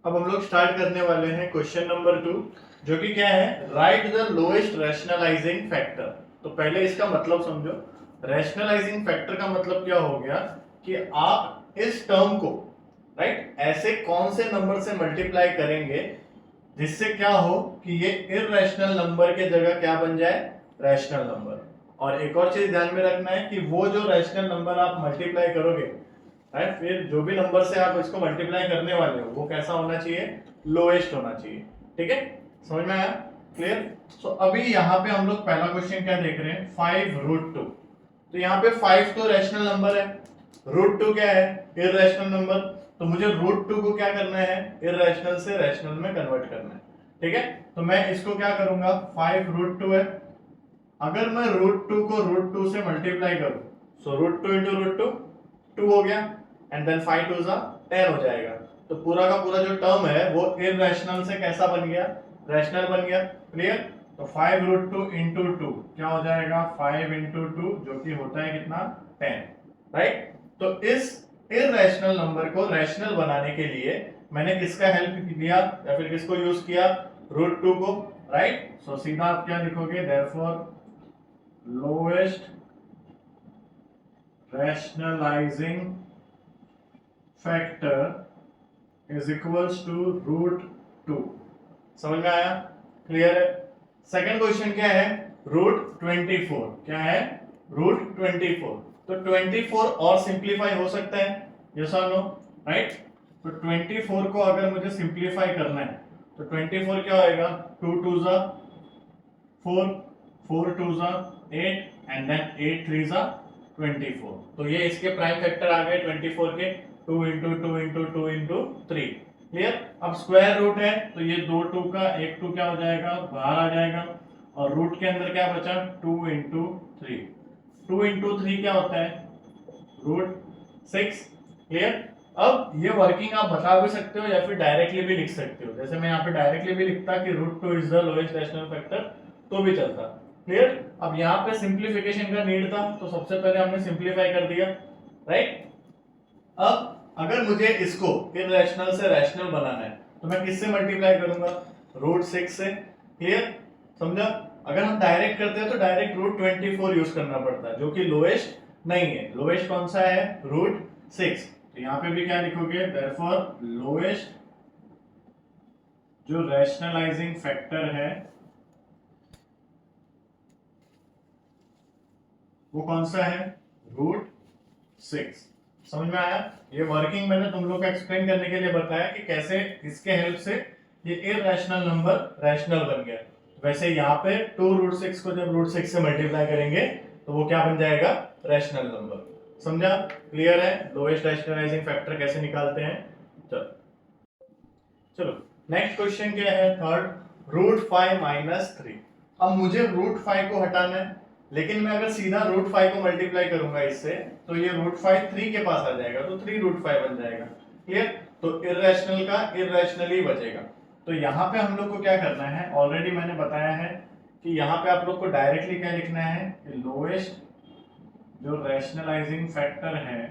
अब हम लोग स्टार्ट करने वाले हैं क्वेश्चन नंबर 2, जो कि क्या है, right the lowest rationalising factor. तो पहले इसका मतलब समझो। रैशनलाइजिंग फैक्टर का मतलब क्या हो गया कि आप इस टर्म को राइट ऐसे कौन से नंबर से मल्टीप्लाई करेंगे जिससे क्या हो कि ये इररेशनल नंबर के जगह क्या बन जाए, रैशनल नंबर। और एक और चीज ध्यान में रखना है कि वो जो रैशनल नंबर आप मल्टीप्लाई करोगे राइट, फिर जो भी नंबर से आप इसको मल्टीप्लाई करने वाले हो वो कैसा होना चाहिए, लोएस्ट होना चाहिए। ठीक है, समझ में आया, क्लियर। सो अभी यहाँ पे हम लोग पहला क्वेश्चन क्या देख रहे हैं, 5√2। तो यहाँ पे 5 तो रैशनल नंबर है, √2 क्या है, इररेशनल नंबर। तो मुझे √2 को क्या करना है, इररेशनल से रैशनल में कन्वर्ट करना है। ठीक है, तो मैं इसको क्या करूंगा, 5√2 है, अगर मैं √2 को √2 से मल्टीप्लाई करूं, सो √2 इंटू √2 2 हो गया, एंड देन 5 2 जा 10 हो जाएगा। तो पूरा का पूरा जो टर्म है वो इररेशनल से कैसा बन गया, रैशनल बन गया। क्लियर। तो 5√2 इंटू 2 क्या हो जाएगा, 5 इंटू 2 जो कि होता है कितना, 10। राइट, तो इस इररेशनल नंबर को रैशनल बनाने के लिए मैंने किसका हेल्प लिया या फिर किसको यूज किया, √2 को। राइट, सो सीधा आप क्या लिखोगे, therefore lowest rationalizing factor is equals to √2। समझ में आया, क्लियर है। सेकंड क्वेश्चन क्या है, √24। क्या है, √24। तो 24 और सिंप्लीफाई हो सकता है, यस और नो, राइट। तो 24 को अगर मुझे सिंप्लीफाई करना है तो 24 क्या होएगा, 2 2 जा 4, 4 2 जा 8, एंड देन 8 3 जा 24। तो ये इसके प्राइम फैक्टर आ गए 24 के, 2 इंटू 2 इंटू 2 इंटू 3। क्लियर। अब स्क्वायर रूट है तो ये 2 2 का 1 2 क्या हो जाएगा, बाहर आ जाएगा, और रूट के अंदर क्या बचा, 2 इंटू 3। 2 इंटू 3 क्या होता है, √6। क्लियर। अब ये वर्किंग आप बता भी सकते हो या फिर डायरेक्टली भी लिख सकते हो। जैसे मैं यहाँ पे डायरेक्टली भी लिखता कि √2 is the lowest rational factor, तो भी चलता। क्लियर। अब यहाँ पे सिंप्लीफिकेशन का नीड था तो सबसे पहले हमने सिंप्लीफाई कर दिया, राइट। अब अगर मुझे इसको इररेशनल से रैशनल बनाना है तो मैं किससे मल्टीप्लाई करूंगा, √6 से। क्लियर, समझा। अगर हम डायरेक्ट करते हैं तो डायरेक्ट √24 यूज करना पड़ता है, जो कि लोएस्ट नहीं है। लोएस्ट कौन सा है, √6। तो यहाँ पे भी क्या लिखोगे, देयरफॉर लोएस्ट जो रैशनलाइजिंग फैक्टर है वो कौन सा है, √6। समझ में आया। ये वर्किंग मैंने तुम लोग को एक्सप्लेन करने के लिए बताया कि कैसे इसके हेल्प से ये इररेशनल नंबर रैशनल बन गया। वैसे यहाँ पे 2√6 को जब √6 से मल्टीप्लाई करेंगे तो वो क्या बन जाएगा, रैशनल नंबर। समझा, क्लियर है। लोएस्ट रैशनलाइजिंग फैक्टर कैसे निकालते हैं, चलो चलो नेक्स्ट क्वेश्चन क्या है, थर्ड, √5 - 3। अब मुझे √5 को हटाना है, लेकिन मैं अगर सीधा √5 को मल्टीप्लाई करूंगा इससे तो ये √5 3 के पास आ जाएगा, तो 3√5 बन जाएगा। क्लियर। तो इररेशनल का इररेशनल ही बचेगा। तो यहाँ पे हम लोग को क्या करना है, ऑलरेडी मैंने बताया है कि यहाँ पे आप लोग को डायरेक्टली क्या लिखना है, लोएस्ट जो रैशनलाइजिंग फैक्टर है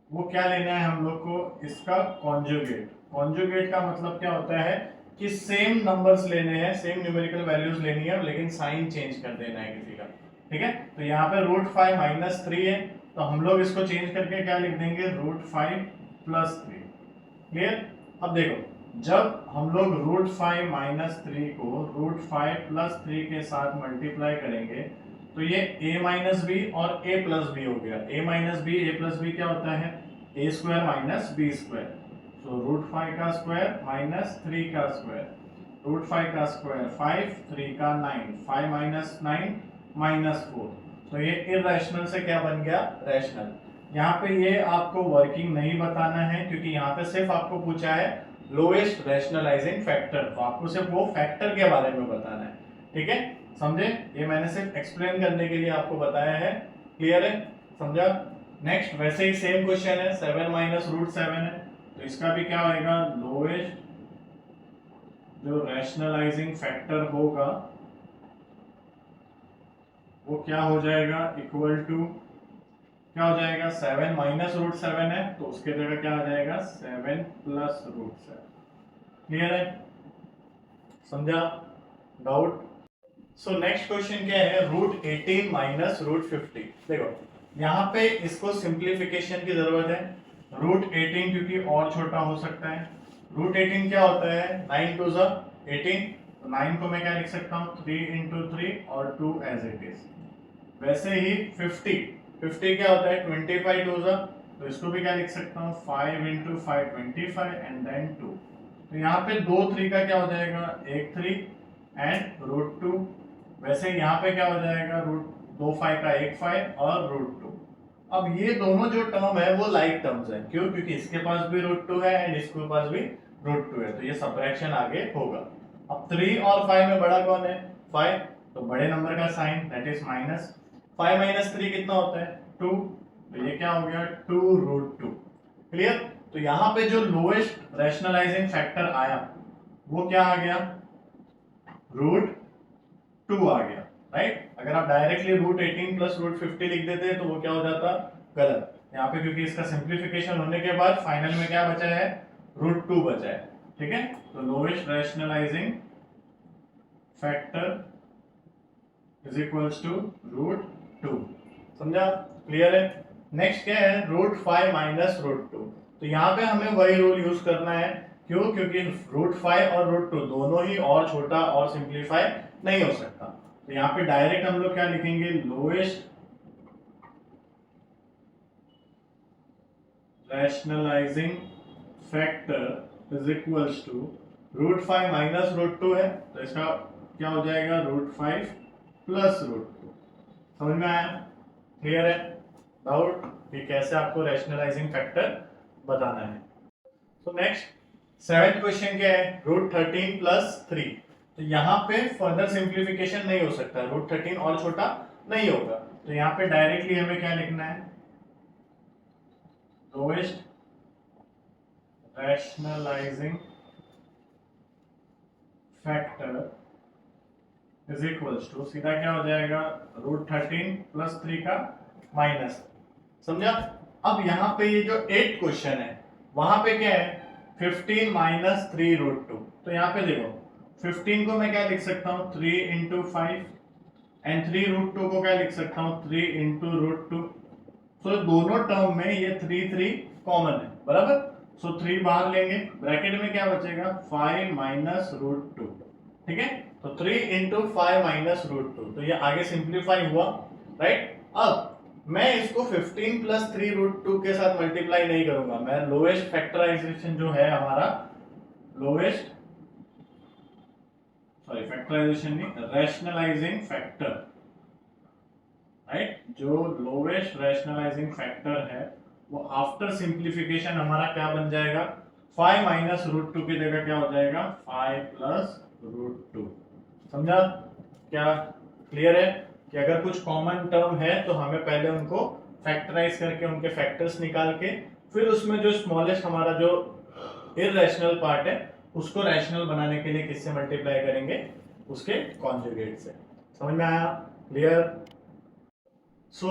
वो क्या लेना है हम लोग को, इसका कॉन्जुगेट। कॉन्जुगेट का मतलब क्या होता है कि सेम नंबर्स लेने हैं, सेम न्यूमेरिकल वैल्यूज लेनी है, लेकिन साइन चेंज कर देना है किसी का। ठीक है, तो यहाँ पे √5 - 3 है, तो हम लोग इसको चेंज करके क्या लिख देंगे, √5 + 3। क्लियर। अब देखो, जब हम लोग √5 - 3 को √5 + 3 के साथ मल्टीप्लाई करेंगे तो ये a माइनस बी और a प्लस बी हो गया। a minus B, a plus B क्या होता है, a square minus B square. So √5 का स्क्वायर माइनस 3 का स्क्वायर, √5 का स्क्वायर 5, 3 का 9, 5 - 9 -4। तो ये इररेशनल से क्या बन गया, रैशनल। यहाँ पे ये आपको वर्किंग नहीं बताना है क्योंकि यहाँ पे सिर्फ आपको पूछा है लोएस्ट रैशनलाइजिंग फैक्टर, तो आपको सिर्फ वो फैक्टर के बारे में बताना है। ठीक है, समझे। ये मैंने सिर्फ एक्सप्लेन करने के लिए आपको बताया है। क्लियर है, समझा। नेक्स्ट वैसे ही सेम क्वेश्चन है, 7 - √7 है, तो इसका भी क्या होएगा, लोएस्ट जो रैशनलाइजिंग फैक्टर होगा वो क्या हो जाएगा, इक्वल टू क्या हो जाएगा 7 माइनस रूट 7 है तो उसके जगह क्या आ जाएगा 7 प्लस रूट 7। क्लियर है, समझा, डाउट? सो नेक्स्ट क्वेश्चन क्या है, रूट 18 माइनस रूट 50। देखो यहाँ पे इसको सिंप्लीफिकेशन की जरूरत है। रूट 18 क्योंकि और छोटा हो सकता है। रूट 18 क्या होता है, 9 टू ज़ा 18, तो 9 को मैं क्या लिख सकता हूँ 3 इंटू 3 और 2 एज इट इज। वैसे ही 50 क्या होता है 25 टू ज़ा, तो इसको भी क्या लिख सकता हूँ 5 इंटू 5 25 एंड देन 2। तो यहाँ पे 2 3 का क्या हो जाएगा, एक 3 एंड रूट 2। वैसे यहाँ पे क्या हो जाएगा रूट 2 5 का एक 5 और रूट 2। अब ये दोनों जो टर्म है वो लाइक टर्म्स है, क्यों, क्योंकि इसके पास भी रूट 2 है एंड इसके पास भी रूट 2 है, तो ये सबट्रैक्शन आगे होगा। अब 3 और 5 में बड़ा कौन है 5, तो बड़े नंबर का sign that is minus. 5 minus 3 कितना होता है 2, तो ये क्या हो गया 2 रूट 2। क्लियर? तो यहाँ पे जो लोएस्ट रैशनलाइजिंग फैक्टर आया वो क्या आ गया, रूट 2 आ गया, राइट? अगर आप डायरेक्टली रूट 18 प्लस रूट 50 लिख देते तो वो क्या हो जाता, गलत। यहाँ पे क्योंकि इसका सिंप्लीफिकेशन होने के बाद फाइनल में क्या बचा है, रूट 2 बचा है। ठीक है, तो lowest rationalising factor is equals to root 2। समझा, क्लियर है? नेक्स्ट क्या है, रूट 5 माइनस रूट 2। तो यहाँ पे हमें वही रूल यूज करना है, क्यों, क्योंकि रूट 5 और रूट 2 दोनों ही और छोटा और सिंप्लीफाई नहीं हो सकता। तो यहाँ पे डायरेक्ट हम लोग क्या लिखेंगे, lowest rationalising factor is equals to root 5 minus root 2 है, तो इसका क्या हो जाएगा रूट 5 प्लस रूट 2। समझ में आया, क्लियर है? डाउट कि कैसे आपको रैशनलाइजिंग फैक्टर बताना है। तो नेक्स्ट 7th क्वेश्चन क्या है, रूट 13 प्लस 3। तो यहाँ पे फर्दर सिंप्लीफिकेशन नहीं हो सकता, रूट 13 और छोटा नहीं होगा, तो यहाँ पे डायरेक्टली हमें क्या लिखना है, lowest rationalising factor is equals to, सीधा क्या हो जाएगा रूट 13 प्लस 3 का माइनस। समझा? अब यहाँ पे ये जो 8th क्वेश्चन है वहां पे क्या है 15 माइनस 3 रूट 2। तो यहाँ पे देखो 15 को मैं क्या लिख सकता हूँ 3 इंटू 5 एंड 3 रूट 2 को क्या लिख सकता हूँ 3 इंटू रूट 2। सो दोनों टर्म में ये 3 कॉमन है, बराबर। सो 3 बाहर लेंगे, ब्रैकेट में क्या बचेगा 5 माइनस रूट 2। ठीक है, तो 3 इंटू 5 माइनस रूट 2, तो ये आगे सिंप्लीफाई हुआ, राइट? अब मैं इसको 15 प्लस 3 रूट 2 के साथ मल्टीप्लाई नहीं करूंगा, मैं लोएस्ट फैक्टराइजेशन जो है हमारा, लोएस्ट फैक्टराइजेशन नहीं, रैशनलाइजिंग फैक्टर, राइट? जो लोएस्ट रैशनलाइजिंग फैक्टर है वो आफ्टर सिंप्लीफिकेशन हमारा क्या बन जाएगा 5 माइनस रूट 2 की जगह क्या हो जाएगा 5 प्लस रूट 2। समझा? क्या क्लियर है कि अगर कुछ कॉमन टर्म है तो हमें पहले उनको फैक्टराइज करके उनके फैक्टर्स निकाल के फिर उसमें जो स्मॉलेस्ट हमारा जो इररेशनल पार्ट है उसको रैशनल बनाने के लिए किससे मल्टीप्लाई करेंगे, उसके कॉन्जुगेट से। समझ में आया, clear? So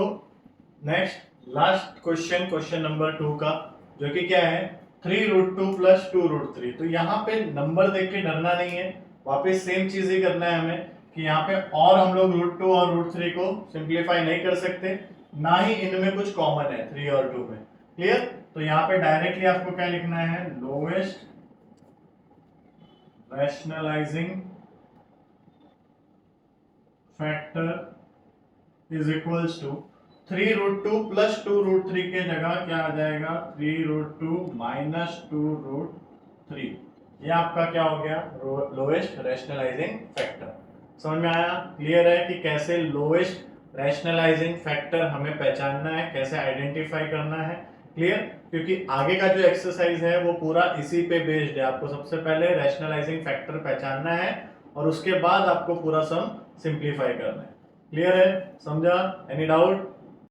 next last question, question number 2 का, जो कि क्या है 3 रूट 2 प्लस 2 रूट 3। तो यहाँ पे नंबर देख के डरना नहीं है, वापस सेम चीज ही करना है हमें कि यहाँ पे और हम लोग रूट 2 और रूट 3 को सिंप्लीफाई नहीं कर सकते, ना ही इनमें कुछ कॉमन है 3 और 2 में। क्लियर? तो यहाँ पे डायरेक्टली आपको क्या लिखना है, lowest rationalising factor is equals to 3 root 2 plus 2 root 3 के जगह क्या आ जाएगा 3 रूट 2 माइनस 2 रूट 3। ये आपका क्या हो गया लोएस्ट रैशनलाइजिंग फैक्टर। समझ में आया, क्लियर है कि कैसे लोएस्ट रैशनलाइजिंग फैक्टर हमें पहचानना है, कैसे आइडेंटिफाई करना है। क्लियर? क्योंकि आगे का जो एक्सरसाइज है वो पूरा इसी पे बेस्ड है। आपको सबसे पहले रैशनलाइजिंग फैक्टर पहचानना है और उसके बाद आपको पूरा सम सिंप्लीफाई करना है। क्लियर है, समझा? Any doubt?